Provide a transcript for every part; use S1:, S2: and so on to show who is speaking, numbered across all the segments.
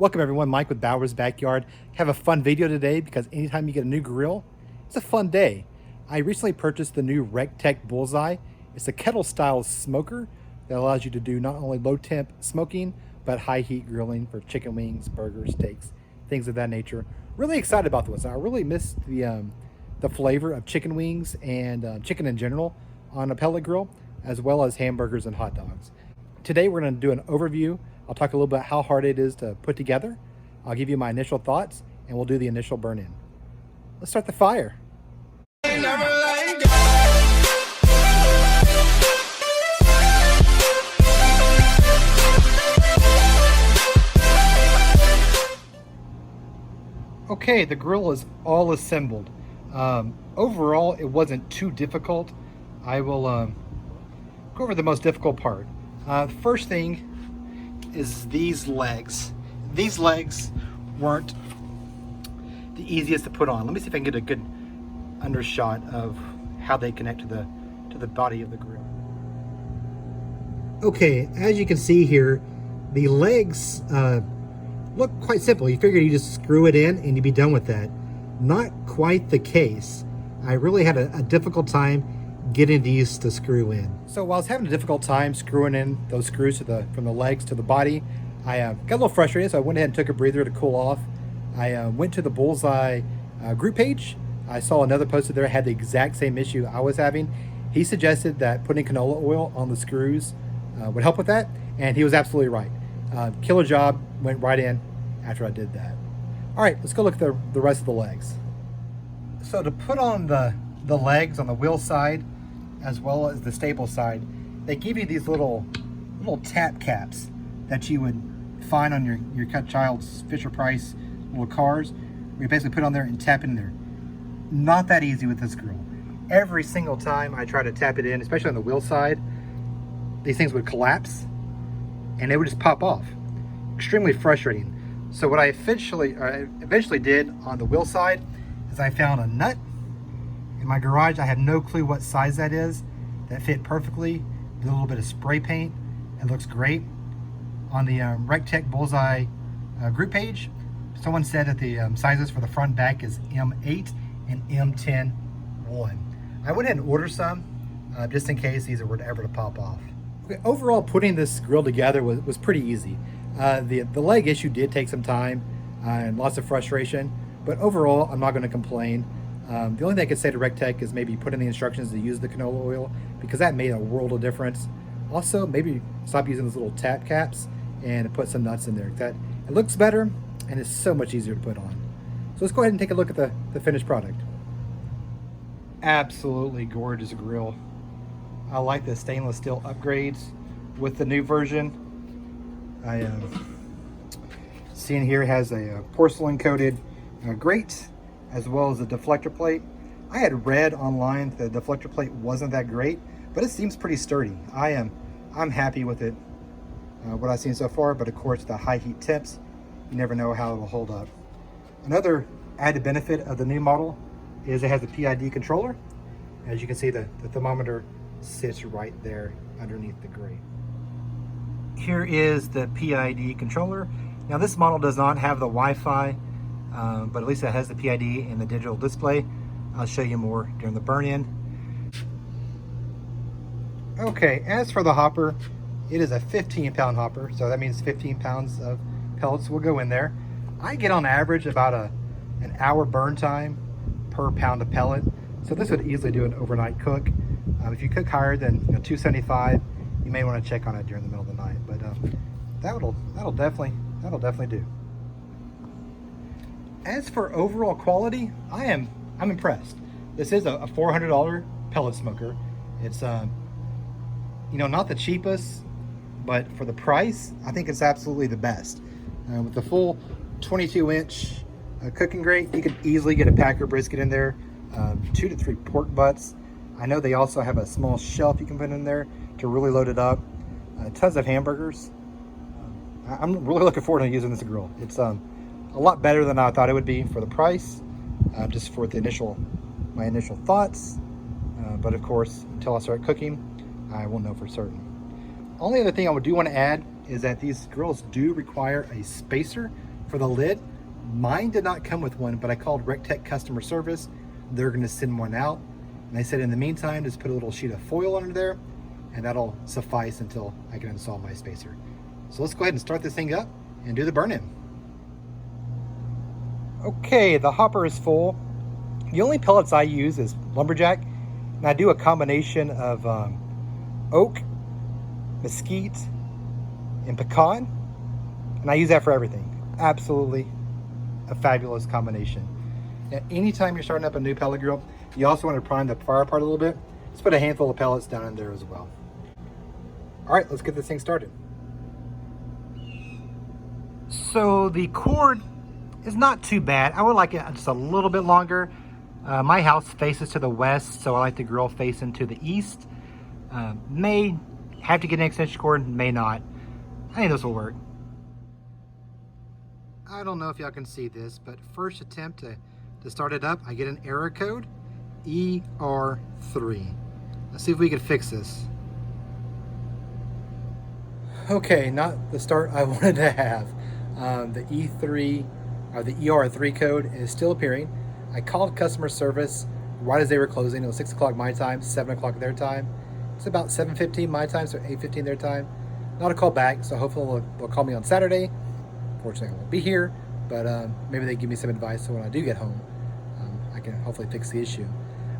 S1: Welcome everyone, Mike with Bauer's Backyard. Have a fun video today because anytime you get a new grill, it's a fun day. I recently purchased the new rectec Bullseye. It's a kettle style smoker that allows you to do not only low temp smoking, but high heat grilling for chicken wings, burgers, steaks, things of that nature. Really excited about this. I really missed the flavor of chicken wings and chicken in general on a pellet grill, as well as hamburgers and hot dogs. Today we're going to do an overview. I'll talk a little bit how hard it is to put together. I'll give you my initial thoughts and we'll do the initial burn-in. Let's start the fire. Okay, the grill is all assembled. Overall, it wasn't too difficult. I will go over the most difficult part. First thing is these legs. These legs weren't the easiest to put on. Let me see if I can get a good undershot of how they connect to the body of the grill. Okay, as you can see here, the legs look quite simple. You figured you just screw it in and you'd be done with that. Not quite the case. I really had a difficult time getting these to screw in. So while I was having a difficult time screwing in those screws from the legs to the body, I got a little frustrated, so I went ahead and took a breather to cool off. I went to the Bullseye group page. I saw another poster there had the exact same issue I was having. He suggested that putting canola oil on the screws would help with that, and he was absolutely right. Killer job, went right in after I did that. All right, let's go look at the rest of the legs. So to put on the legs on the wheel side, as well as the staple side, they give you these little tap caps that you would find on your child's Fisher-Price little cars, where you basically put on there and tap in there. Not that easy with this grill. Every single time I try to tap it in, especially on the wheel side, these things would collapse and they would just pop off. Extremely frustrating. So what I eventually did on the wheel side is I found a nut in my garage. I have no clue what size that is. That fit perfectly. Did a little bit of spray paint. It looks great. On the TEC Bullseye group page, someone said that the sizes for the front and back is M8 and M10-1. I went ahead and ordered some just in case these were ever to pop off. Okay, overall, putting this grill together was pretty easy. The leg issue did take some time and lots of frustration, but overall, I'm not going to complain. The only thing I could say to rectec is maybe put in the instructions to use the canola oil, because that made a world of difference. Also, maybe stop using those little tap caps and put some nuts in there. It looks better and it's so much easier to put on. So let's go ahead and take a look at the finished product. Absolutely gorgeous grill. I like the stainless steel upgrades with the new version. I seeing here has a porcelain coated grate, as well as a deflector plate. I had read online that the deflector plate wasn't that great, but it seems pretty sturdy. I'm happy with it, what I've seen so far, but of course the high heat temps, you never know how it'll hold up. Another added benefit of the new model is it has a PID controller. As you can see, the thermometer sits right there underneath the grate. Here is the PID controller. Now this model does not have the Wi-Fi, but at least it has the PID and the digital display. I'll show you more during the burn-in. Okay, as for the hopper, it is a 15-pound hopper, so that means 15 pounds of pellets will go in there. I get on average about an hour burn time per pound of pellet, so this would easily do an overnight cook. If you cook higher than 275, you may want to check on it during the middle of the night, but that'll definitely do. As for overall quality, I'm impressed. This is a $400 pellet smoker. It's not the cheapest, but for the price, I think it's absolutely the best. With the full 22-inch cooking grate, you can easily get a Packer brisket in there, 2 to 3 pork butts. I know they also have a small shelf you can put in there to really load it up. Tons of hamburgers. I'm really looking forward to using this grill. It's a lot better than I thought it would be for the price, just for my initial thoughts. But of course, until I start cooking, I won't know for certain. Only other thing I do want to add is that these grills do require a spacer for the lid. Mine did not come with one, but I called Rectec customer service. They're gonna send one out. And they said in the meantime, just put a little sheet of foil under there and that'll suffice until I can install my spacer. So let's go ahead and start this thing up and do the burn-in. Okay, the hopper is full. The only pellets I use is lumberjack, and I do a combination of oak, mesquite, and pecan, and I use that for everything. Absolutely a fabulous combination. Now, anytime you're starting up a new pellet grill, you also want to prime the fire part a little bit. Just put a handful of pellets down in there as well. All right, let's get this thing started. So the cord is not too bad. I would like it just a little bit longer. My house faces to the west, so I like the grill facing to the east. May have to get an extension cord, may not. I think this will work. I don't know if y'all can see this, but first attempt to start it up, I get an error code, ER3. Let's see if we can fix this. Okay, not the start I wanted to have. The E3 or the ER3 code is still appearing. I called customer service right as they were closing. It was 6 o'clock my time, 7 o'clock their time. It's about 7:15 my time, so 8:15 their time. Not a call back, so hopefully they'll call me on Saturday. Fortunately, I won't be here, but maybe they give me some advice so when I do get home, I can hopefully fix the issue.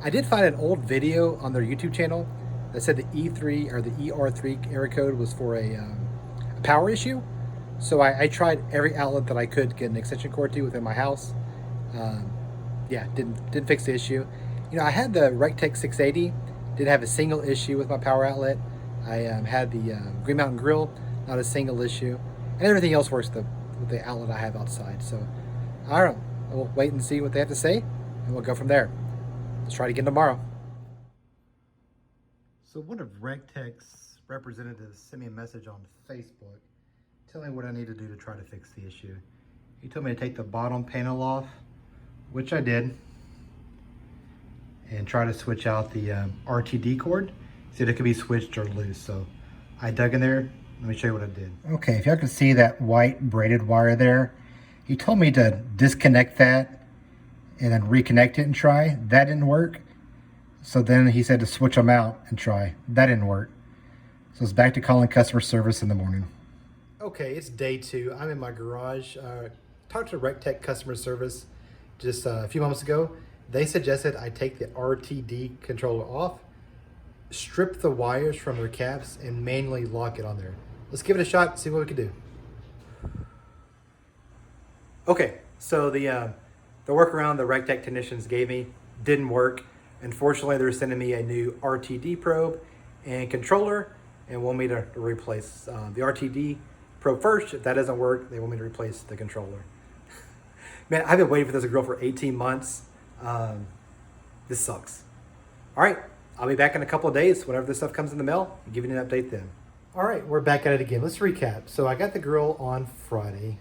S1: I did find an old video on their YouTube channel that said the E3 or the ER3 error code was for a power issue. So I tried every outlet that I could get an extension cord to within my house. Yeah, didn't fix the issue. You know, I had the rectec 680, did have a single issue with my power outlet. I had the Green Mountain Grill, not a single issue, and everything else works with the outlet I have outside. So I don't know. We'll wait and see what they have to say, and we'll go from there. Let's try it again tomorrow. So one of Rectec's representatives sent me a message on Facebook telling me what I need to do to try to fix the issue. He told me to take the bottom panel off, which I did, and try to switch out the RTD cord. See if it could be switched or loose. So I dug in there. Let me show you what I did. Okay, if y'all can see that white braided wire there, he told me to disconnect that and then reconnect it and try. That didn't work. So then he said to switch them out and try. That didn't work. So it's back to calling customer service in the morning. Okay, it's day 2. I'm in my garage. Talked to Rectec customer service just a few moments ago. They suggested I take the RTD controller off, strip the wires from their caps, and manually lock it on there. Let's give it a shot, see what we can do. Okay, so the workaround the Rectec technicians gave me didn't work. Unfortunately, they're sending me a new RTD probe and controller and want me to replace the RTD probe first. If that doesn't work, they want me to replace the controller. Man, I've been waiting for this grill for 18 months. This sucks. All right, I'll be back in a couple of days. Whenever this stuff comes in the mail, I'll give you an update then. All right, we're back at it again. Let's recap. So I got the grill on Friday.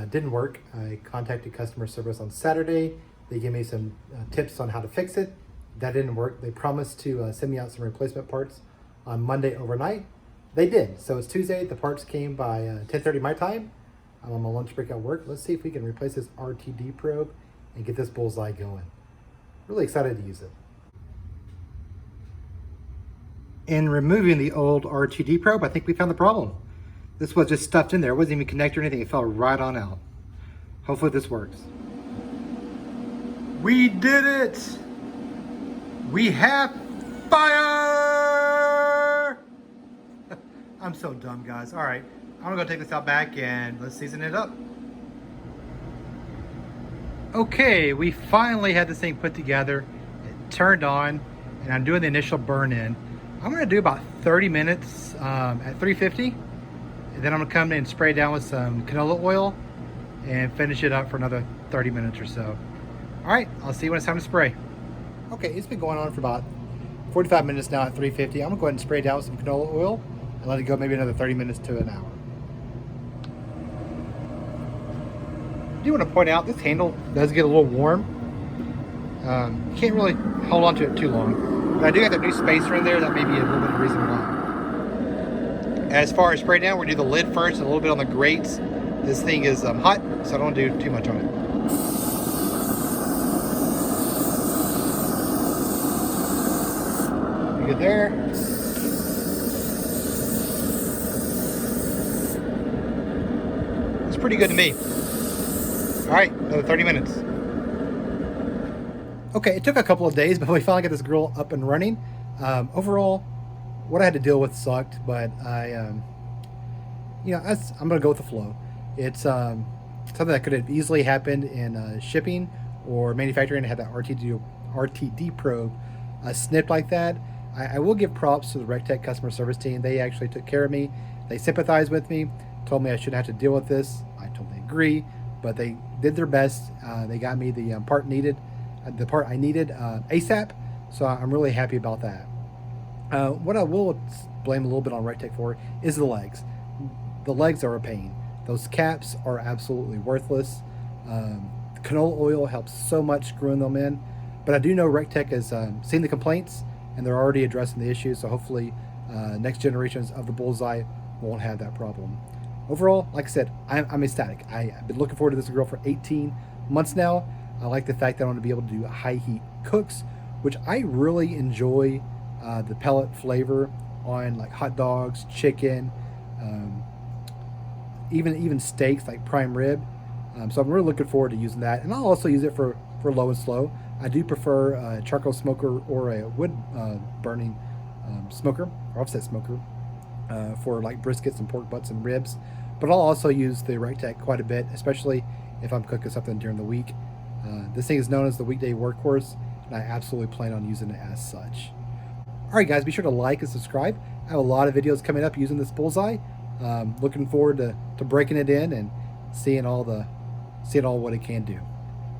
S1: Didn't work. I contacted customer service on Saturday. They gave me some tips on how to fix it. That didn't work. They promised to send me out some replacement parts on Monday overnight. They did. So it's Tuesday. The parts came by 10:30 my time. I'm on my lunch break at work. Let's see if we can replace this RTD probe and get this Bullseye going. Really excited to use it. In removing the old RTD probe, I think we found the problem. This was just stuffed in there. It wasn't even connected or anything. It fell right on out. Hopefully this works. We did it! We have fire! I'm so dumb, guys. All right, I'm gonna go take this out back and let's season it up. Okay, we finally had this thing put together. It turned on, and I'm doing the initial burn-in. I'm gonna do about 30 minutes at 350, and then I'm gonna come in and spray down with some canola oil and finish it up for another 30 minutes or so. All right, I'll see you when it's time to spray. Okay, it's been going on for about 45 minutes now at 350. I'm gonna go ahead and spray down with some canola oil and let it go maybe another 30 minutes to an hour. I do want to point out this handle does get a little warm. You can't really hold on to it too long. But I do have that new spacer in there. That may be a little bit of the reason why. As far as spray down, we're gonna do the lid first, and a little bit on the grates, This thing is hot, so I don't do too much on it. You good there? It's pretty good to me. All right, another 30 minutes. Okay, it took a couple of days, but we finally got this girl up and running. Overall, what I had to deal with sucked, but I'm gonna go with the flow. It's something that could have easily happened in shipping or manufacturing. Had that RTD probe snipped like that. I will give props to the rectec customer service team. They actually took care of me. They sympathized with me, told me I shouldn't have to deal with this. I totally agree, but they did their best. They got me the part needed, the part I needed ASAP. So I'm really happy about that. What I will blame a little bit on rectec for is the legs. The legs are a pain. Those caps are absolutely worthless. Canola oil helps so much screwing them in, but I do know rectec has seen the complaints and they're already addressing the issues. So hopefully next generations of the Bullseye won't have that problem. Overall, like I said, I'm ecstatic. I've been looking forward to this grill for 18 months now. I like the fact that I'm going to be able to do high heat cooks, which I really enjoy the pellet flavor on like hot dogs, chicken, even steaks like prime rib. So I'm really looking forward to using that, and I'll also use it for low and slow. I do prefer a charcoal smoker or a wood burning smoker or offset smoker for like briskets and pork butts and ribs. But I'll also use the rectec quite a bit, especially if I'm cooking something during the week. This thing is known as the weekday workhorse, and I absolutely plan on using it as such. Alright guys, be sure to like and subscribe. I have a lot of videos coming up using this Bullseye. Looking forward to breaking it in and seeing all what it can do.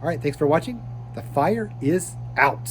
S1: Alright, thanks for watching. The fire is out.